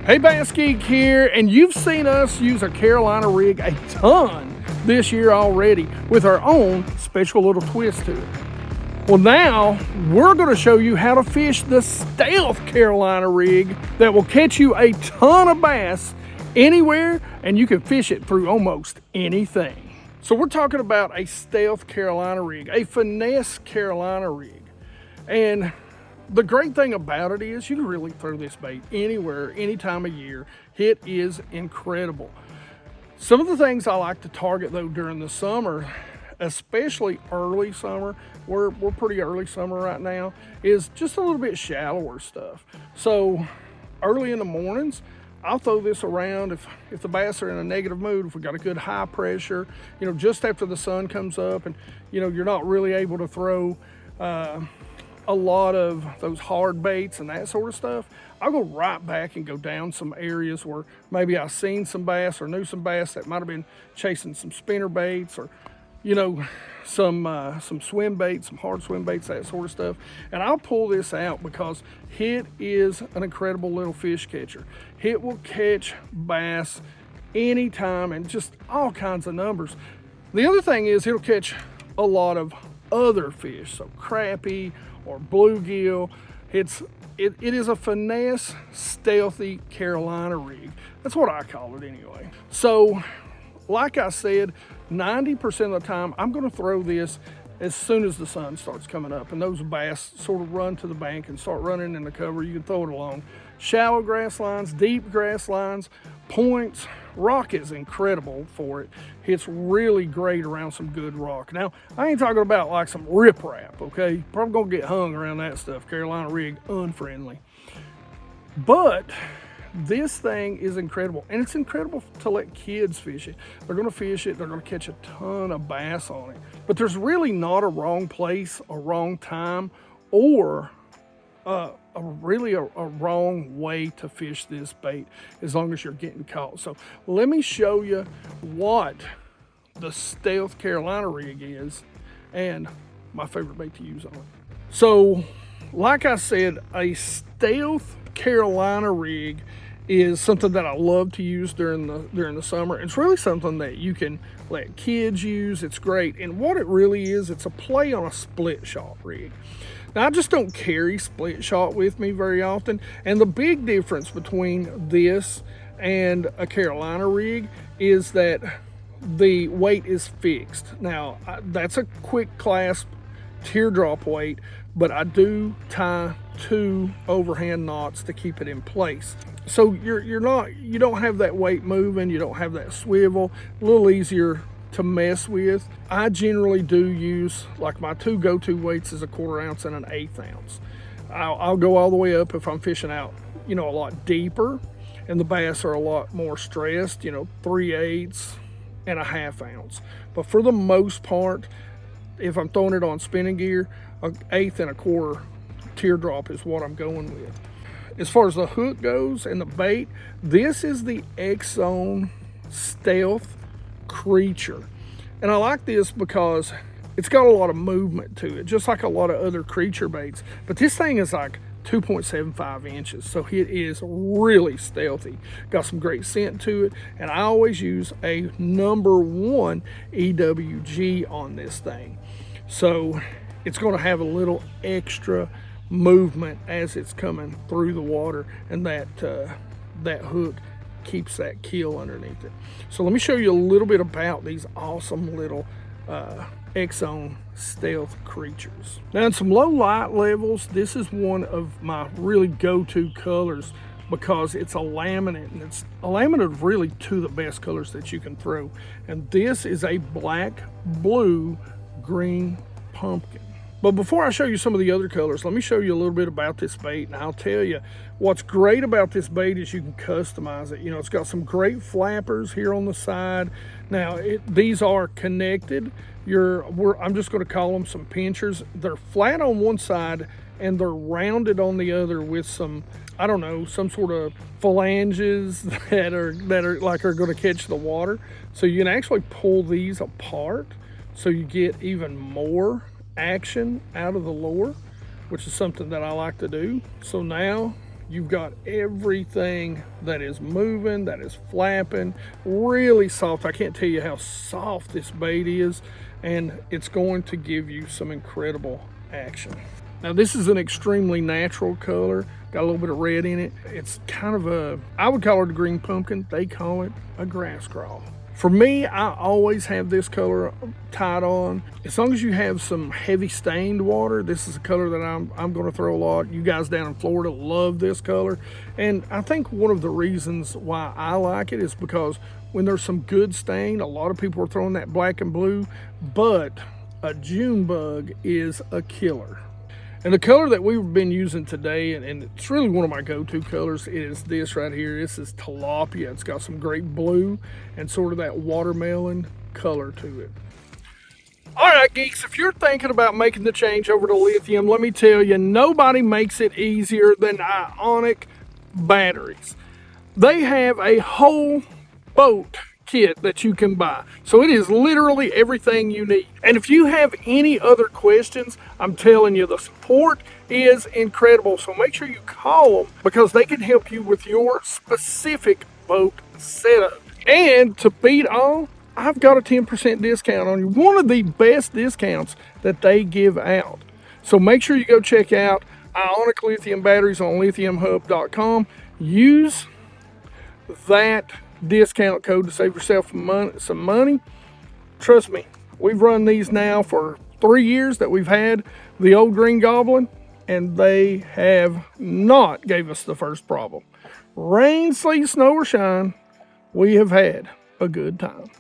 Hey, BassGeek here, and you've seen us use a Carolina rig a ton this year already with our own special little twist to it. Well, now we're going to show you how to fish the Stealth Carolina rig that will catch you a ton of bass anywhere, and you can fish it through almost anything. So we're talking about a Stealth Carolina rig, a finesse Carolina rig. And the great thing about it is you can really throw this bait anywhere, any time of year. It is incredible. Some of the things I like to target though during the summer, especially early summer, we're pretty early summer right now, is just a little bit shallower stuff. So early in the mornings, I'll throw this around if the bass are in a negative mood, if we got a good high pressure, just after the sun comes up and, you're not really able to throw a lot of those hard baits and that sort of stuff. I'll go right back and go down some areas where maybe I've seen some bass or knew some bass that might have been chasing some spinner baits or, some swim baits, some hard swim baits, that sort of stuff. And I'll pull this out because it is an incredible little fish catcher. It will catch bass anytime and just all kinds of numbers. The other thing is it'll catch a lot of other fish, so crappie or bluegill. It is a finesse, stealthy Carolina rig. That's what I call it anyway. So, like I said, 90% of the time, I'm gonna throw this as soon as the sun starts coming up and those bass sort of run to the bank and start running in the cover. You can throw it along shallow grass lines, deep grass lines, points. Rock is incredible for it. It's really great around some good rock. Now, I ain't talking about like some riprap, okay? Probably gonna get hung around that stuff. Carolina rig, unfriendly. But this thing is incredible, and it's incredible to let kids fish it. They're gonna fish it, they're gonna catch a ton of bass on it. But there's really not a wrong place, a wrong time, or a wrong way to fish this bait as long as you're getting caught. So let me show you what the Stealth Carolina rig is and my favorite bait to use on it. So like I said, a Stealth Carolina rig is something that I love to use during the summer. It's really something that you can let kids use. It's great. And what it really is, it's a play on a split shot rig. Now, I just don't carry split shot with me very often. And the big difference between this and a Carolina rig is that the weight is fixed. Now, that's a quick clasp teardrop weight, but I do tie 2 overhand knots to keep it in place. So you don't have that weight moving, you don't have that swivel, a little easier to mess with. I generally do use, like my 2 go-to weights is a 1/4 ounce and an 1/8 ounce. I'll go all the way up if I'm fishing out, a lot deeper and the bass are a lot more stressed, 3/8 and a 1/2 ounce. But for the most part, if I'm throwing it on spinning gear, an 1/8 and a 1/4 teardrop is what I'm going with. As far as the hook goes and the bait, this is the XZone Stealth Creature. And I like this because it's got a lot of movement to it, just like a lot of other creature baits. But this thing is like 2.75 inches, so it is really stealthy. Got some great scent to it, and I always use a #1 EWG on this thing. So it's gonna have a little extra movement as it's coming through the water, and that hook keeps that kill underneath it. So let me show you a little bit about these awesome little XZone Stealth Creatures. Now in some low light levels, this is one of my really go-to colors because it's a laminate, and it's a laminate of really 2 of the best colors that you can throw. And this is a black, blue, green pumpkin. But before I show you some of the other colors, let me show you a little bit about this bait, and I'll tell you what's great about this bait is you can customize it. It's got some great flappers here on the side. Now these are connected. I'm just going to call them some pinchers. They're flat on one side and they're rounded on the other with some, I don't know, some sort of phalanges that are going to catch the water. So you can actually pull these apart so you get even more action out of the lure, which is something that I like to do. So now you've got everything that is moving, that is flapping, really soft. I can't tell you how soft this bait is, and it's going to give you some incredible action. Now this is an extremely natural color, got a little bit of red in it. It's kind of a, I would call it a green pumpkin. They call it a grass crawl. For me, I always have this color tied on. As long as you have some heavy stained water, this is a color that I'm going to throw a lot. You guys down in Florida love this color. And I think one of the reasons why I like it is because when there's some good stain, a lot of people are throwing that black and blue, but a June bug is a killer. And the color that we've been using today, and it's really one of my go-to colors, is this right here. This is tilapia. It's got some great blue and sort of that watermelon color to it. All right, geeks, if you're thinking about making the change over to lithium, let me tell you, nobody makes it easier than Ionic batteries. They have a whole boat kit that you can buy. So it is literally everything you need. And if you have any other questions, I'm telling you, the support is incredible. So make sure you call them because they can help you with your specific boat setup. And to beat all, I've got a 10% discount on you. One of the best discounts that they give out. So make sure you go check out Ionic Lithium batteries on lithiumhub.com. Use that discount code to save yourself some money. Trust me, we've run these now for 3 years that we've had the old Green Goblin, and they have not gave us the first problem. Rain, sleet, snow, or shine, we have had a good time.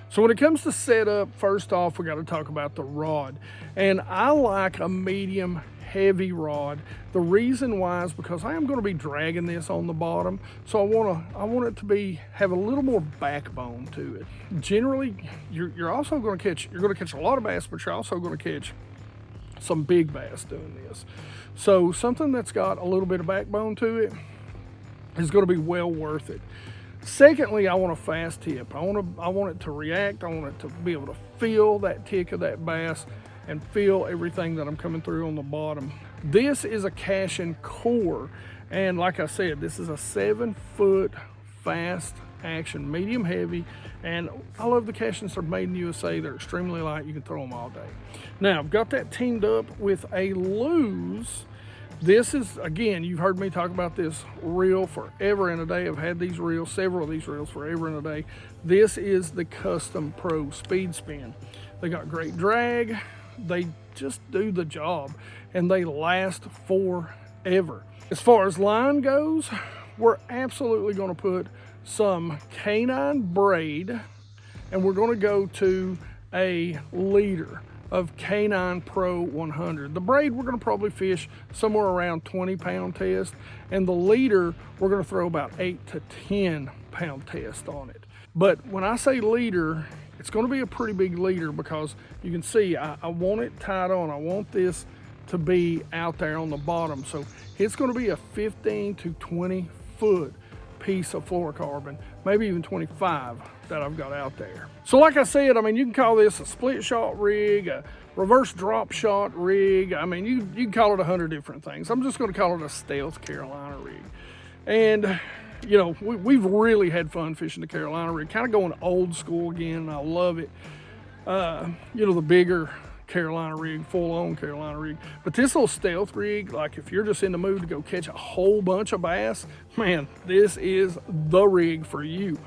So when it comes to setup, first off, we got to talk about the rod. And I like a medium heavy rod. The reason why is because I am going to be dragging this on the bottom, so I want it to have a little more backbone to it. Generally, you're also going to catch a lot of bass, but you're also going to catch some big bass doing this. So something that's got a little bit of backbone to it is going to be well worth it. Secondly, I want a fast tip. I want it to react. I want it to be able to feel that tick of that bass and feel everything that I'm coming through on the bottom. This is a Cashin core, and like I said, this is a 7-foot fast action, medium heavy, and I love the Cashins. They're made in the USA. They're extremely light. You can throw them all day. Now, I've got that teamed up with a Lose. This is, again, you've heard me talk about this reel forever and a day. I've had these reels, several of these reels forever and a day. This is the Custom Pro Speed Spin. They got great drag. They just do the job, and they last forever. As far as line goes, we're absolutely going to put some canine braid, and we're going to go to a leader of Canine Pro 100. The braid, we're going to probably fish somewhere around 20-pound test, and the leader, we're going to throw about 8 to 10-pound test on it. But when I say leader, it's going to be a pretty big leader because you can see I want it tied on. I want this to be out there on the bottom. So it's going to be a 15 to 20 foot piece of fluorocarbon, maybe even 25 that I've got out there. So like I said, I mean, you can call this a split shot rig, a reverse drop shot rig. I mean, you can call it 100 different things. I'm just going to call it a stealth Carolina rig. And you know, we've really had fun fishing the Carolina rig, kind of going old school again, and I love it. You know, the bigger Carolina rig, full-on Carolina rig. But this little stealth rig, like if you're just in the mood to go catch a whole bunch of bass, man, this is the rig for you.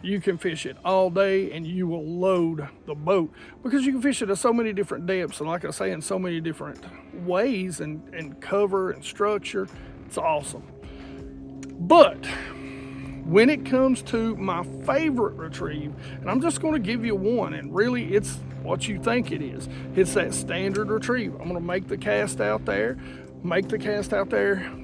You can fish it all day and you will load the boat because you can fish it at so many different depths, and like I say, in so many different ways and cover and structure. It's awesome. But when it comes to my favorite retrieve, and I'm just going to give you one, and really it's what you think it is. It's that standard retrieve. I'm going to make the cast out there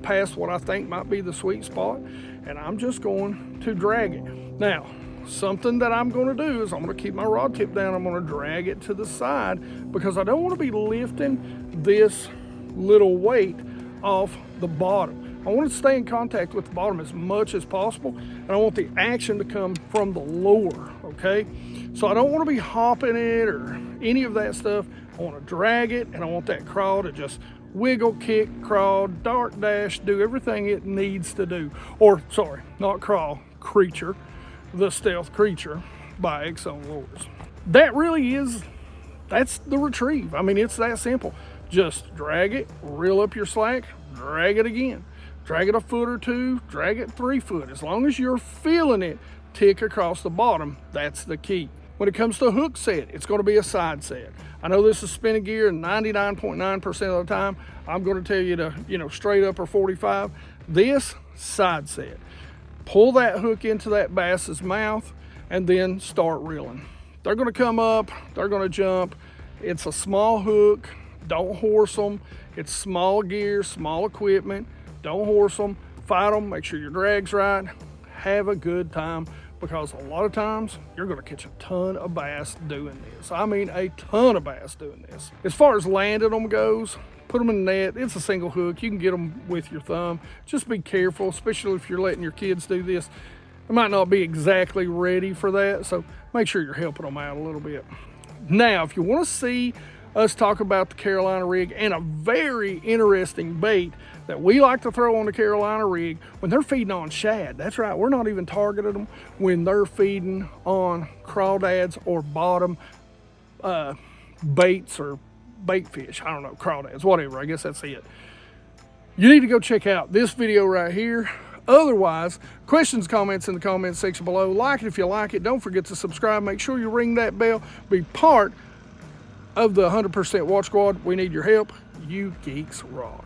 past what I think might be the sweet spot, and I'm just going to drag it. Now, something that I'm going to do is I'm going to keep my rod tip down. I'm going to drag it to the side because I don't want to be lifting this little weight off the bottom. I want it to stay in contact with the bottom as much as possible, and I want the action to come from the lure, okay? So I don't want to be hopping it or any of that stuff. I want to drag it, and I want that crawl to just wiggle, kick, crawl, dart, dash, do everything it needs to do. Or, sorry, not crawl, Creature, the Stealth Creature by XZone Lures. That really is, that's the retrieve. I mean, it's that simple. Just drag it, reel up your slack, drag it again. Drag it a foot or two, drag it 3 foot. As long as you're feeling it tick across the bottom, that's the key. When it comes to hook set, it's going to be a side set. I know this is spinning gear, and 99.9% of the time, I'm going to tell you to, straight up or 45. This, side set. Pull that hook into that bass's mouth and then start reeling. They're going to come up, they're going to jump. It's a small hook, don't horse them. It's small gear, small equipment. Don't horse them, fight them, make sure your drag's right. Have a good time, because a lot of times you're going to catch a ton of bass doing this. I mean, a ton of bass doing this. As far as landing them goes, put them in the net. It's a single hook. You can get them with your thumb. Just be careful, especially if you're letting your kids do this. They might not be exactly ready for that, so make sure you're helping them out a little bit. Now, if you want to see us talk about the Carolina rig and a very interesting bait that we like to throw on the Carolina rig when they're feeding on shad. That's right, we're not even targeting them when they're feeding on crawdads or bottom baits or bait fish. I don't know, crawdads, whatever, I guess that's it. You need to go check out this video right here. Otherwise, questions, comments in the comments section below. Like it if you like it. Don't forget to subscribe. Make sure you ring that bell. Be part of the 100% Watch Squad. We need your help. You geeks rock.